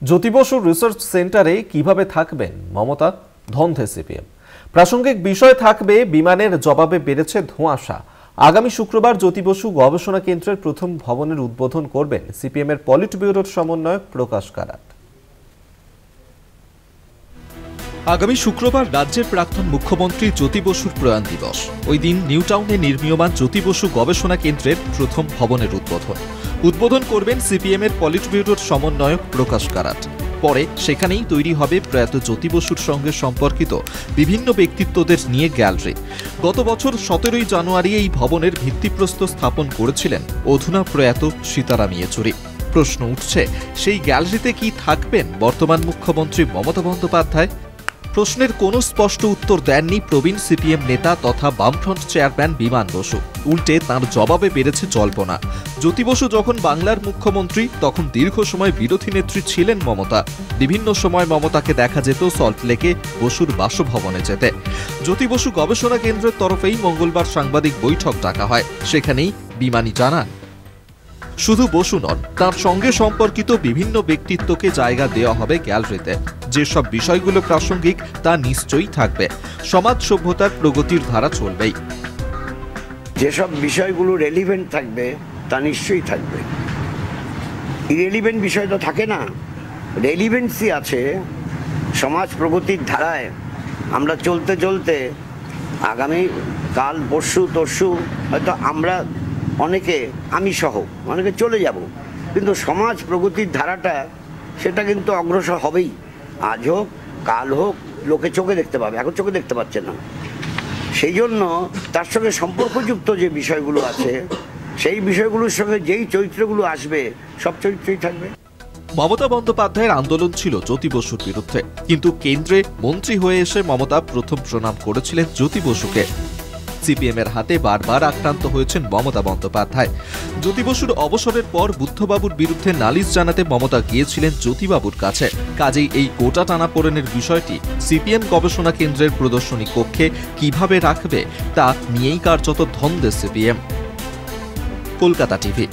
Jyoti Basu research সেন্টারে কিভাবে থাকবেন মমতা, ধন্ধে সিপিএম। প্রাসঙ্গিক বিষয় থাকবে বিমানের জবাবে বেড়েছে ধোঁয়াশা। আগামী শুক্রবার জ্যোতি বসু গবেষণা কেন্দ্রের প্রথম ভবনের উদ্বোধন করবেন সিপিএম এর পলিট ব্যুরোর সমন্বয়ক প্রকাশ কারাট। আগামী শুক্রবার রাজ্যের প্রাক্তন মুখ্যমন্ত্রী জ্যোতি বসুর প্রয়াণ দিবস। ওই দিন নিউটাউনে নির্মীয়মান জ্যোতি বসু গবেষণা কেন্দ্রের প্রথম ভবনের উদ্বোধন করবেন সিপিএম এর পলিট ব্যুরোর সমন্বয়ক প্রকাশ কারাট। পরে সেখানেই তৈরি হবে প্রয়াত জ্যোতি বসুর সঙ্গে সম্পর্কিত বিভিন্ন ব্যক্তিত্বদের নিয়ে গ্যালারি। গত বছর 17 জানুয়ারি এই ভবনের ভিত্তিপ্রস্তর স্থাপন করেছিলেন অধুনা প্রয়াত সীতারাম ইয়েচুরি। প্রশ্ন উঠছে, সেই গ্যালারিতে কি থাকবেন বর্তমান মুখ্যমন্ত্রী মমতা বন্দ্যোপাধ্যায়? প্রশ্নের কোনো স্পষ্ট উত্তর দেননি প্রবীণ সিপিএম নেতা তথা বামফ্রন্ট চেয়ারম্যান বিমান বসু। উল্টে তাঁর জবাবে বেড়েছে জল্পনা। জ্যোতি বসু যখন বাংলার মুখ্যমন্ত্রী তখন দীর্ঘ সময় বিরোধী নেত্রী ছিলেন মমতা। বিভিন্ন সময় মমতাকে দেখা যেত সল্টলেকে বসুর বাসভবনে যেতে। জ্যোতি বসু গবেষণা কেন্দ্রের তরফেই মঙ্গলবার সাংবাদিক বৈঠক ডাকা হয়। সেখানেই বিমানি জানান, শুধু বসু নন, তার সঙ্গে সম্পর্কিত বিভিন্ন ব্যক্তিত্বকে জায়গা দেওয়া হবে গ্যালারিতে। যেসব বিষয়গুলো প্রাসঙ্গিক তা নিশ্চয়ই থাকবে। সমাজ সভ্যতার প্রগতির ধারা চলবেই। যেসব বিষয়গুলো রেলিভেন্ট থাকবে তা নিশ্চয়ই থাকবে। ইরেলিভেন্ট বিষয় তো থাকে না, রেলিভেন্সি আছে। সমাজ প্রগতির ধারায় আমরা চলতে চলতে আগামী কাল পরশু তরশু হয়তো আমরা অনেকে, আমি সহ অনেকে চলে যাব, কিন্তু সমাজ প্রগতির ধারাটা সেটা কিন্তু অগ্রসর হবেই। আজ হোক কাল হোক লোকে চোখে দেখতে পাবে, এখন চোখে দেখতে পাচ্ছে না। সেই জন্য তার সঙ্গে সম্পর্কযুক্ত যে বিষয়গুলো আছে সেই বিষয়গুলোর সঙ্গে যেই চরিত্রগুলো আসবে সব চরিত্রই থাকবে। মমতা বন্দ্যোপাধ্যায়ের আন্দোলন ছিল জ্যোতি বসুর বিরুদ্ধে, কিন্তু কেন্দ্রে মন্ত্রী হয়ে এসে মমতা প্রথম প্রণাম করেছিলেন জ্যোতি বসুকে। সিপিএম এর হাতে বারবার আক্রান্ত হয়েছেন মমতা বন্দ্যোপাধ্যায়। জ্যোতি বসুর অবসরের পর বুদ্ধবাবুর বিরুদ্ধে নালিশ জানাতে মমতা গিয়েছিলেন জ্যোতিবাবুর কাছে। কাজেই এই গোটা টানাপোড়েনের বিষয়টি সিপিএম গবেষণা কেন্দ্রের প্রদর্শনী কক্ষে কিভাবে রাখবে তা নিয়েই কার্যত ধন্দে সিপিএম। কলকাতা টিভি।